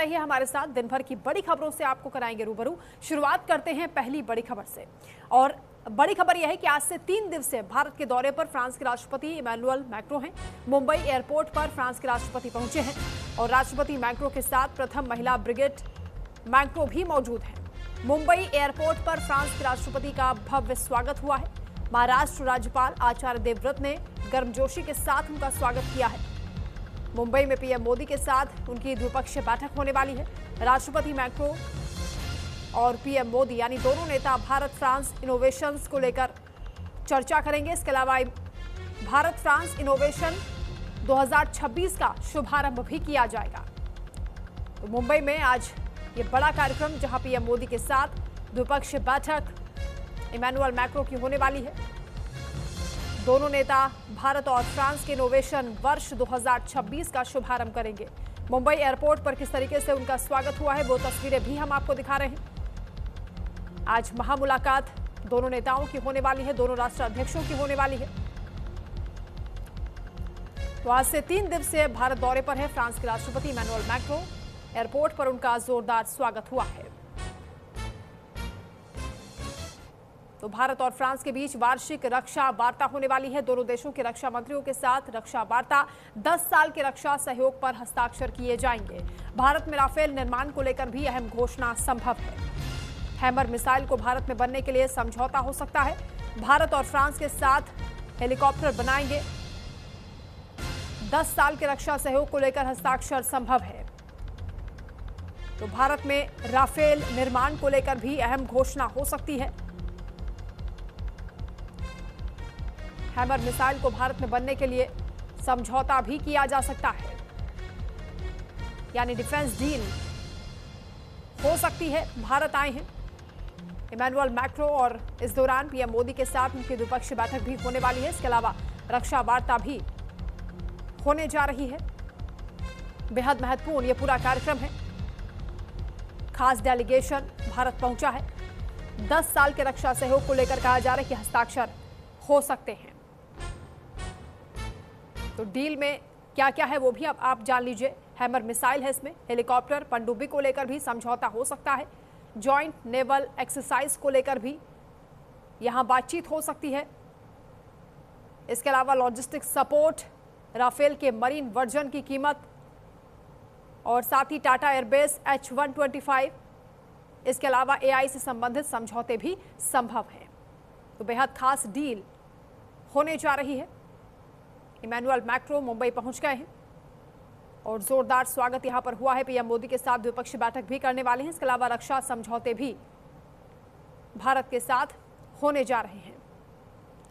रहिए हमारे साथ। दिन भर की बड़ी खबरों से आपको कराएंगे रूबरू। शुरुआत करते हैं पहली बड़ी खबर से, और बड़ी खबर यह है कि आज से 3 दिवसीय भारत के दौरे पर फ्रांस के राष्ट्रपति इमैनुअल मैक्रों हैं। मुंबई एयरपोर्ट पर फ्रांस के राष्ट्रपति पहुंचे हैं और राष्ट्रपति मैक्रों के साथ प्रथम महिला ब्रिगेड मैक्रों भी मौजूद हैं। मुंबई एयरपोर्ट पर फ्रांस के राष्ट्रपति का भव्य स्वागत हुआ है। महाराष्ट्र राज्यपाल आचार्य देवव्रत ने गर्मजोशी के साथ उनका स्वागत किया है। मुंबई में पीएम मोदी के साथ उनकी द्विपक्षीय बैठक होने वाली है। राष्ट्रपति मैक्रों और पीएम मोदी यानी दोनों नेता भारत फ्रांस इनोवेशंस को लेकर चर्चा करेंगे। इसके अलावा भारत फ्रांस इनोवेशन 2026 का शुभारंभ भी किया जाएगा। तो मुंबई में आज ये बड़ा कार्यक्रम, जहां पीएम मोदी के साथ द्विपक्षीय बैठक इमैनुअल मैक्रों की होने वाली है। दोनों नेता भारत और फ्रांस के इनोवेशन वर्ष 2026 का शुभारंभ करेंगे। मुंबई एयरपोर्ट पर किस तरीके से उनका स्वागत हुआ है वो तस्वीरें भी हम आपको दिखा रहे हैं। आज महामुलाकात दोनों नेताओं की होने वाली है, दोनों राष्ट्राध्यक्षों की होने वाली है। तो आज से 3 दिवसीय भारत दौरे पर है फ्रांस के राष्ट्रपति इमैनुअल मैक्रों। एयरपोर्ट पर उनका जोरदार स्वागत हुआ है। तो भारत और फ्रांस के बीच वार्षिक रक्षा वार्ता होने वाली है। दोनों देशों के रक्षा मंत्रियों के साथ रक्षा वार्ता, 10 साल के रक्षा सहयोग पर हस्ताक्षर किए जाएंगे। भारत में राफेल निर्माण को लेकर भी अहम घोषणा संभव है। हैमर मिसाइल को भारत में बनने के लिए समझौता हो सकता है। भारत और फ्रांस के साथ हेलीकॉप्टर बनाएंगे। 10 साल के रक्षा सहयोग को लेकर हस्ताक्षर संभव है। तो भारत में राफेल निर्माण को लेकर भी अहम घोषणा हो सकती है। हैमर मिसाइल को भारत में बनने के लिए समझौता भी किया जा सकता है, यानी डिफेंस डील हो सकती है। भारत आए हैं इमैनुअल मैक्रों और इस दौरान पीएम मोदी के साथ उनकी द्विपक्षीय बैठक भी होने वाली है। इसके अलावा रक्षा वार्ता भी होने जा रही है। बेहद महत्वपूर्ण ये पूरा कार्यक्रम है। खास डेलीगेशन भारत पहुंचा है। 10 साल के रक्षा सहयोग को लेकर कहा जा रहा है कि हस्ताक्षर हो सकते हैं। तो डील में क्या क्या है वो भी अब आप जान लीजिए। हैमर मिसाइल है इसमें, हेलीकॉप्टर, पनडुब्बी को लेकर भी समझौता हो सकता है। जॉइंट नेवल एक्सरसाइज को लेकर भी यहां बातचीत हो सकती है। इसके अलावा लॉजिस्टिक सपोर्ट, राफेल के मरीन वर्जन की कीमत और साथ ही टाटा एयरबेस H-125, इसके अलावा AI से संबंधित समझौते भी संभव हैं। तो बेहद खास डील होने जा रही है। इमैनुअल मैक्रों मुंबई पहुंच गए हैं और जोरदार स्वागत यहां पर हुआ है। पीएम मोदी के साथ द्विपक्षीय बैठक भी करने वाले हैं। इसके अलावा रक्षा समझौते भी भारत के साथ होने जा रहे हैं।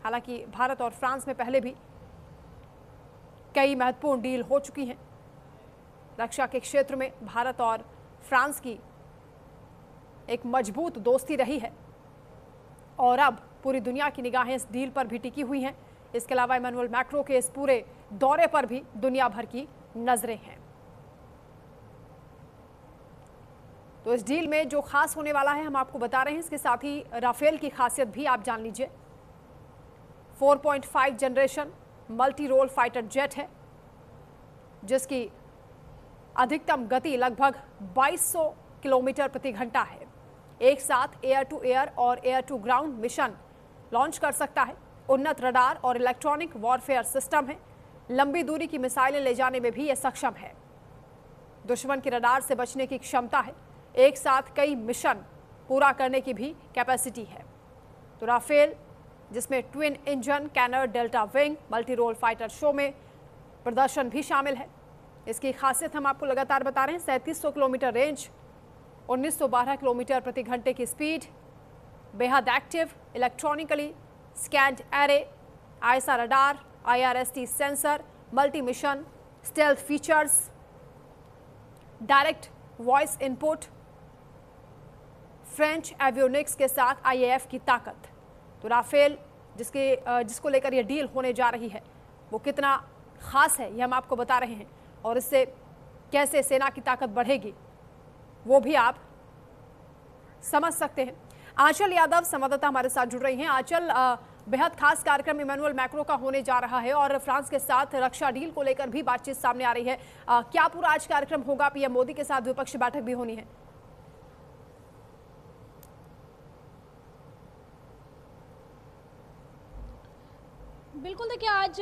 हालांकि भारत और फ्रांस में पहले भी कई महत्वपूर्ण डील हो चुकी हैं। रक्षा के क्षेत्र में भारत और फ्रांस की एक मजबूत दोस्ती रही है और अब पूरी दुनिया की निगाहें इस डील पर भी टिकी हुई हैं। इसके अलावा इमैनुअल मैक्रों के इस पूरे दौरे पर भी दुनिया भर की नजरें हैं। तो इस डील में जो खास होने वाला है हम आपको बता रहे हैं। इसके साथ ही राफेल की खासियत भी आप जान लीजिए। 4.5 generation multi role fighter jet है, जिसकी अधिकतम गति लगभग 2200 किलोमीटर प्रति घंटा है। एक साथ एयर टू एयर और air to ground mission launch कर सकता है। उन्नत रडार और इलेक्ट्रॉनिक वॉरफेयर सिस्टम है। लंबी दूरी की मिसाइलें ले जाने में भी यह सक्षम है। दुश्मन के रडार से बचने की क्षमता है। एक साथ कई मिशन पूरा करने की भी कैपेसिटी है। तो राफेल, जिसमें twin engine canard delta wing multi role fighter show में प्रदर्शन भी शामिल है। इसकी खासियत हम आपको लगातार बता रहे हैं। 3700 किलोमीटर रेंज, 1912 किलोमीटर प्रति घंटे की स्पीड, बेहद active electronically scanned array, ISR radar, IRST sensor, multi mission stealth features, direct voice input, French avionics के साथ IAF की ताकत। तो राफेल जिसको लेकर यह डील होने जा रही है वो कितना खास है ये हम आपको बता रहे हैं, और इससे कैसे सेना की ताकत बढ़ेगी वो भी आप समझ सकते हैं। आंचल यादव संवाददाता हमारे साथ जुड़ रही हैं। आंचल, बेहद खास कार्यक्रम इमैनुअल मैक्रों का होने जा रहा है और फ्रांस के साथ रक्षा डील को लेकर भी बातचीत सामने आ रही है। क्या पूरा आज कार्यक्रम होगा? पीएम मोदी के साथ द्विपक्षीय बैठक भी होनी है। बिल्कुल, देखिए आज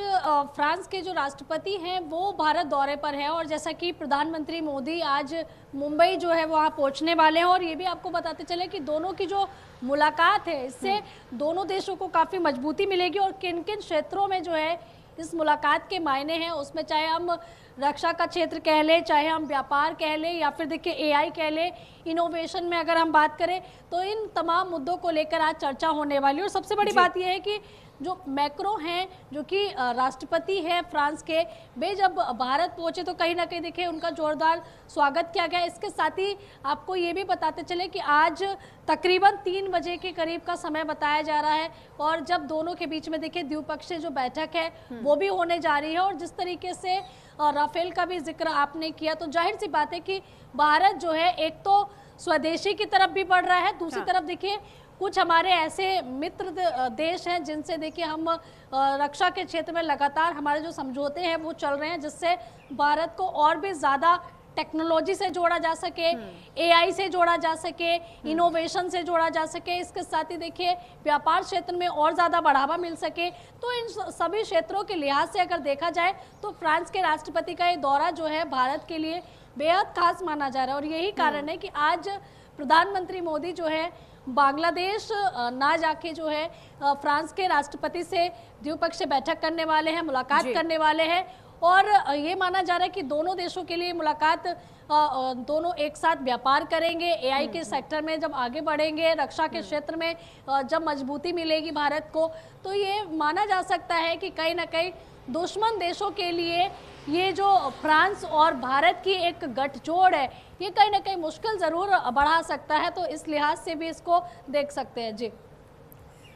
फ्रांस के जो राष्ट्रपति हैं वो भारत दौरे पर हैं और जैसा कि प्रधानमंत्री मोदी आज मुंबई जो है वहाँ पहुँचने वाले हैं और ये भी आपको बताते चले कि दोनों की जो मुलाकात है इससे दोनों देशों को काफ़ी मजबूती मिलेगी और किन किन क्षेत्रों में जो है इस मुलाकात के मायने हैं, उसमें चाहे हम रक्षा का क्षेत्र कह लें, चाहे हम व्यापार कह लें या फिर देखिए एआई कह लें, इनोवेशन में अगर हम बात करें तो इन तमाम मुद्दों को लेकर आज चर्चा होने वाली है। और सबसे बड़ी बात यह है कि जो मैक्रो हैं जो कि राष्ट्रपति हैं फ्रांस के, वे जब भारत पहुंचे तो कहीं ना कहीं देखिए उनका जोरदार स्वागत किया गया। इसके साथ ही आपको ये भी बताते चले कि आज तकरीबन 3 बजे के करीब का समय बताया जा रहा है और जब दोनों के बीच में देखिए द्विपक्षीय जो बैठक है वो भी होने जा रही है। और जिस तरीके से राफेल का भी जिक्र आपने किया तो जाहिर सी बात है कि भारत जो है एक तो स्वदेशी की तरफ भी बढ़ रहा है, दूसरी तरफ देखिए कुछ हमारे ऐसे मित्र देश हैं जिनसे देखिए हम रक्षा के क्षेत्र में लगातार हमारे जो समझौते हैं वो चल रहे हैं, जिससे भारत को और भी ज़्यादा टेक्नोलॉजी से जोड़ा जा सके, एआई से जोड़ा जा सके, इनोवेशन से जोड़ा जा सके। इसके साथ ही देखिए व्यापार क्षेत्र में और ज़्यादा बढ़ावा मिल सके। तो इन सभी क्षेत्रों के लिहाज से अगर देखा जाए तो फ्रांस के राष्ट्रपति का ये दौरा जो है भारत के लिए बेहद खास माना जा रहा है। और यही कारण है कि आज प्रधानमंत्री मोदी जो है बांग्लादेश ना जाके जो है फ्रांस के राष्ट्रपति से द्विपक्षीय बैठक करने वाले हैं, मुलाकात करने वाले हैं। और ये माना जा रहा है कि दोनों देशों के लिए मुलाकात, दोनों एक साथ व्यापार करेंगे, एआई के सेक्टर में जब आगे बढ़ेंगे, रक्षा के क्षेत्र में जब मजबूती मिलेगी भारत को, तो ये माना जा सकता है कि कहीं ना कहीं दुश्मन देशों के लिए ये जो फ्रांस और भारत की एक गठजोड़ है ये कहीं ना कहीं मुश्किल ज़रूर बढ़ा सकता है। तो इस लिहाज से भी इसको देख सकते हैं। जी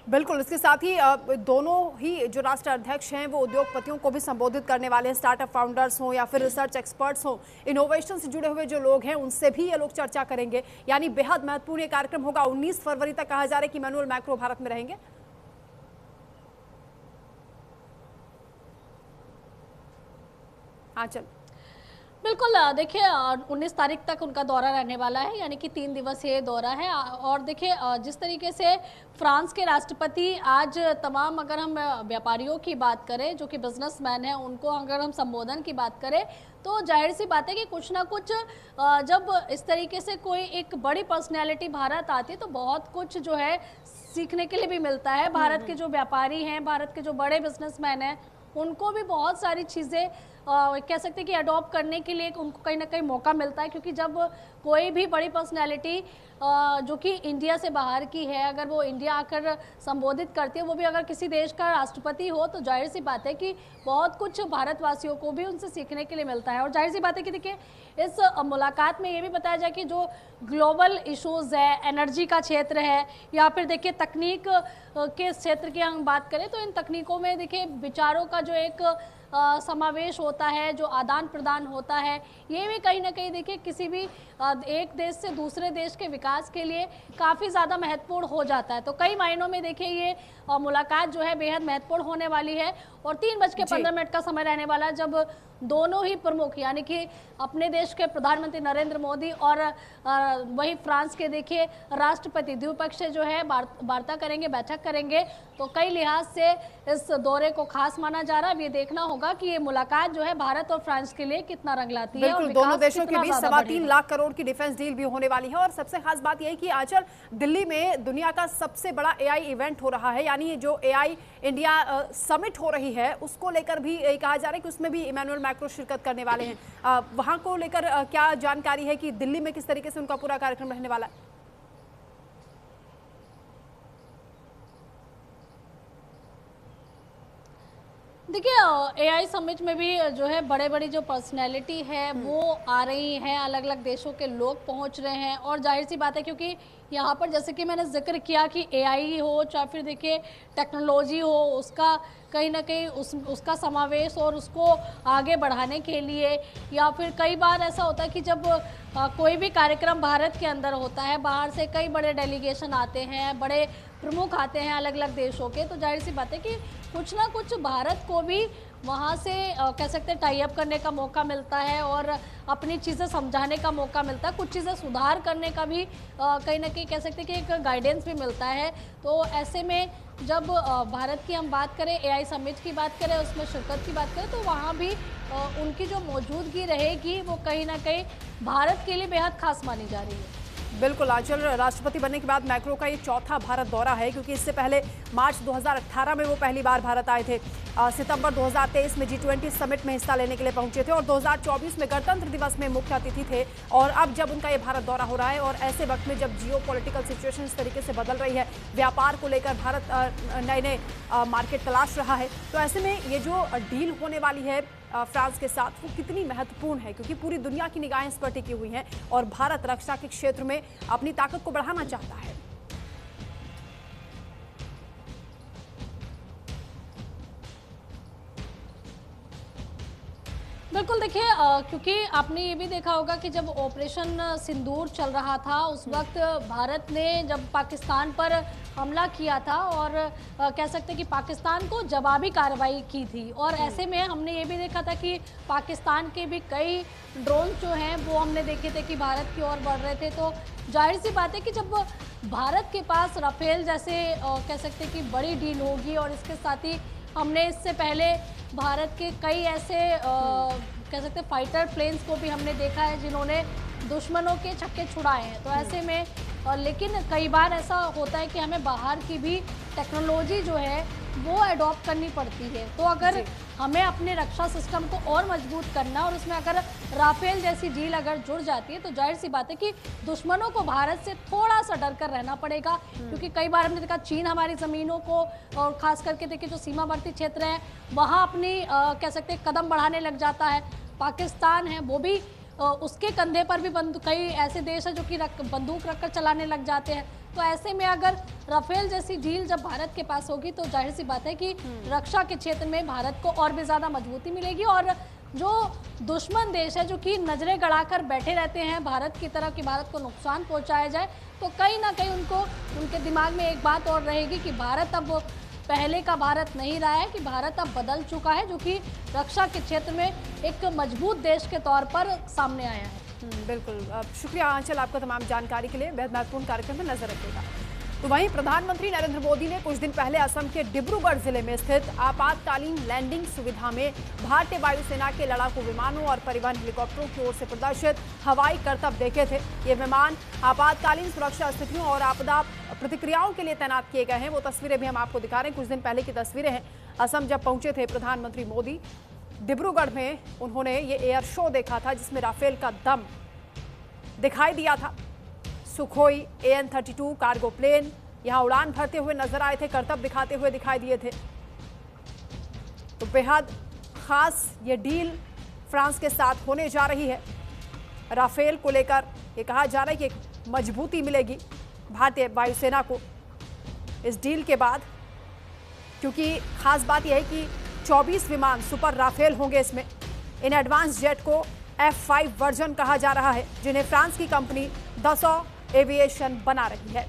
बिल्कुल, इसके साथ ही दोनों ही जो राष्ट्र अध्यक्ष हैं वो उद्योगपतियों को भी संबोधित करने वाले हैं, स्टार्टअप फाउंडर्स हों या फिर रिसर्च एक्सपर्ट्स हों, इनोवेशन से जुड़े हुए जो लोग हैं उनसे भी ये लोग चर्चा करेंगे। यानी बेहद महत्वपूर्ण ये कार्यक्रम होगा। 19 फरवरी तक कहा जा रहा है कि इमैनुअल मैक्रो भारत में रहेंगे। हाँ चल बिल्कुल, देखिए 19 तारीख तक उनका दौरा रहने वाला है, यानी कि 3 दिवसीय दौरा है। और देखिए जिस तरीके से फ्रांस के राष्ट्रपति आज तमाम, अगर हम व्यापारियों की बात करें जो कि बिजनेसमैन हैं, उनको अगर हम संबोधन की बात करें तो जाहिर सी बात है कि कुछ ना कुछ जब इस तरीके से कोई एक बड़ी पर्सनैलिटी भारत आती है तो बहुत कुछ जो है सीखने के लिए भी मिलता है। भारत के जो व्यापारी हैं, भारत के जो बड़े बिजनेसमैन हैं, उनको भी बहुत सारी चीज़ें कह सकते हैं कि अडॉप्ट करने के लिए उनको कहीं ना कहीं मौका मिलता है। क्योंकि जब कोई भी बड़ी पर्सनैलिटी जो कि इंडिया से बाहर की है, अगर वो इंडिया आकर संबोधित करती है, वो भी अगर किसी देश का राष्ट्रपति हो, तो जाहिर सी बात है कि बहुत कुछ भारतवासियों को भी उनसे सीखने के लिए मिलता है। और जाहिर सी बात है कि देखिए इस मुलाकात में ये भी बताया जाए कि जो ग्लोबल इश्यूज़ है, एनर्जी का क्षेत्र है या फिर देखिए तकनीक के क्षेत्र की हम बात करें तो इन तकनीकों में देखिए विचारों का जो एक समावेश होता है, जो आदान प्रदान होता है, ये भी कहीं ना कहीं देखिए किसी भी एक देश से दूसरे देश के विकास के लिए काफ़ी ज़्यादा महत्वपूर्ण हो जाता है। तो कई मायनों में देखिए ये मुलाकात जो है बेहद महत्वपूर्ण होने वाली है। और 3:15 का समय रहने वाला है जब दोनों ही प्रमुख, यानी कि अपने देश के प्रधानमंत्री नरेंद्र मोदी और वही फ्रांस के देखिए राष्ट्रपति द्विपक्षीय जो है वार्ता करेंगे, बैठक करेंगे। तो कई लिहाज से इस दौरे को खास माना जा रहा है। अब ये देखना होगा कि ये मुलाकात जो है भारत और फ्रांस के लिए कितना रंग लाती है। बिल्कुल, दोनों देशों के बीच 3.25 लाख करोड़ की डिफेंस डील भी होने वाली है। और सबसे खास बात यह है कि आजकल दिल्ली में दुनिया का सबसे बड़ा एआई इवेंट हो रहा है, यानी जो एआई इंडिया समिट हो रही है उसको लेकर भी कहा जा रहा है कि उसमें भी इमैनुअल मैक्रो शिरकत करने वाले हैं। वहां को लेकर क्या जानकारी है कि दिल्ली में किस तरीके से उनका पूरा कार्यक्रम रहने वाला है? देखिए एआई समिट में भी जो है बड़े बड़ी जो पर्सनैलिटी है वो आ रही हैं, अलग अलग देशों के लोग पहुंच रहे हैं। और जाहिर सी बात है क्योंकि यहाँ पर जैसे कि मैंने जिक्र किया कि एआई हो चाहे फिर देखिए टेक्नोलॉजी हो, उसका कहीं ना कहीं उसका समावेश और उसको आगे बढ़ाने के लिए, या फिर कई बार ऐसा होता है कि जब कोई भी कार्यक्रम भारत के अंदर होता है, बाहर से कई बड़े डेलीगेशन आते हैं, बड़े प्रमुख आते हैं अलग अलग देशों के, तो जाहिर सी बात है कि कुछ ना कुछ भारत को भी वहाँ से कह सकते हैं टाई अप करने का मौका मिलता है और अपनी चीज़ें समझाने का मौका मिलता है, कुछ चीज़ें सुधार करने का भी कहीं ना कहीं कह सकते हैं कि एक गाइडेंस भी मिलता है। तो ऐसे में जब भारत की हम बात करें, AI समिट की बात करें, उसमें शिरकत की बात करें, तो वहाँ भी उनकी जो मौजूदगी रहेगी वो कहीं ना कहीं भारत के लिए बेहद खास मानी जा रही है। बिल्कुल आंचल, राष्ट्रपति बनने के बाद मैक्रो का ये चौथा भारत दौरा है, क्योंकि इससे पहले मार्च 2018 में वो पहली बार भारत आए थे। सितंबर 2023 में G20 समिट में हिस्सा लेने के लिए पहुंचे थे और 2024 में गणतंत्र दिवस में मुख्य अतिथि थे। और अब जब उनका ये भारत दौरा हो रहा है और ऐसे वक्त में जब जियोपॉलिटिकल सिचुएशन इस तरीके से बदल रही है, व्यापार को लेकर भारत नए नए मार्केट तलाश रहा है, तो ऐसे में ये जो डील होने वाली है फ्रांस के साथ, वो कितनी महत्वपूर्ण है, क्योंकि पूरी दुनिया की निगाहें इस पर टिकी हुई हैं और भारत रक्षा के क्षेत्र में अपनी ताकत को बढ़ाना चाहता है। बिल्कुल, देखिए क्योंकि आपने ये भी देखा होगा कि जब ऑपरेशन सिंदूर चल रहा था उस वक्त भारत ने जब पाकिस्तान पर हमला किया था और कह सकते हैं कि पाकिस्तान को जवाबी कार्रवाई की थी, और ऐसे में हमने ये भी देखा था कि पाकिस्तान के भी कई ड्रोन जो हैं वो हमने देखे थे कि भारत की ओर बढ़ रहे थे। तो जाहिर सी बात है कि जब भारत के पास राफेल जैसे कह सकते हैं कि बड़ी डील होगी, और इसके साथ ही हमने इससे पहले भारत के कई ऐसे कह सकते हैं फाइटर प्लेन्स को भी हमने देखा है जिन्होंने दुश्मनों के छक्के छुड़ाए हैं। तो ऐसे में लेकिन कई बार ऐसा होता है कि हमें बाहर की भी टेक्नोलॉजी जो है वो अडॉप्ट करनी पड़ती है। तो अगर हमें अपने रक्षा सिस्टम को और मजबूत करना और उसमें अगर राफेल जैसी डील अगर जुड़ जाती है, तो जाहिर सी बात है कि दुश्मनों को भारत से थोड़ा सा डर कर रहना पड़ेगा, क्योंकि कई बार हमने देखा चीन हमारी ज़मीनों को और ख़ास करके देखिए जो सीमावर्ती क्षेत्र हैं वहाँ अपनी कह सकते हैं कदम बढ़ाने लग जाता है। पाकिस्तान है वो भी उसके कंधे पर भी कई ऐसे देश हैं जो कि बंदूक रखकर चलाने लग जाते हैं। तो ऐसे में अगर राफेल जैसी डील जब भारत के पास होगी तो जाहिर सी बात है कि रक्षा के क्षेत्र में भारत को और भी ज़्यादा मजबूती मिलेगी, और जो दुश्मन देश है जो कि नज़रें गड़ाकर बैठे रहते हैं भारत की तरफ कि भारत को नुकसान पहुंचाया जाए, तो कहीं ना कहीं उनको उनके दिमाग में एक बात और रहेगी कि भारत अब पहले का भारत नहीं रहा है, कि भारत अब बदल चुका है, जो कि रक्षा के क्षेत्र में एक मजबूत देश के तौर पर सामने आया है। बिल्कुल, शुक्रिया आंचल आपका तमाम जानकारी के लिए। बेहद महत्वपूर्ण कार्यक्रम पर नजर रखेगा। तो वहीं प्रधानमंत्री नरेंद्र मोदी ने कुछ दिन पहले असम के डिब्रूगढ़ जिले में स्थित आपातकालीन लैंडिंग सुविधा में भारतीय वायुसेना के लड़ाकू विमानों और परिवहन हेलीकॉप्टरों की ओर से प्रदर्शित हवाई करतब देखे थे। ये विमान आपातकालीन सुरक्षा स्थितियों और आपदा प्रतिक्रियाओं के लिए तैनात किए गए हैं। वो तस्वीरें भी हम आपको दिखा रहे हैं, कुछ दिन पहले की तस्वीरें हैं। असम जब पहुंचे थे प्रधानमंत्री मोदी, डिब्रूगढ़ में उन्होंने ये एयर शो देखा था जिसमें राफेल का दम दिखाई दिया था। सुखोई AN-32 कार्गो प्लेन यहां उड़ान भरते हुए नजर आए थे, करतब दिखाते हुए दिखाई दिए थे। तो बेहद खास ये डील फ्रांस के साथ होने जा रही है। राफेल को लेकर ये कहा जा रहा है कि एक मजबूती मिलेगी भारतीय वायुसेना को इस डील के बाद, क्योंकि खास बात यह है कि 24 विमान सुपर राफेल होंगे इसमें। इन एडवांस जेट को F5 वर्जन कहा जा रहा है, जिन्हें फ्रांस की कंपनी दसॉ एविएशन बना रही है।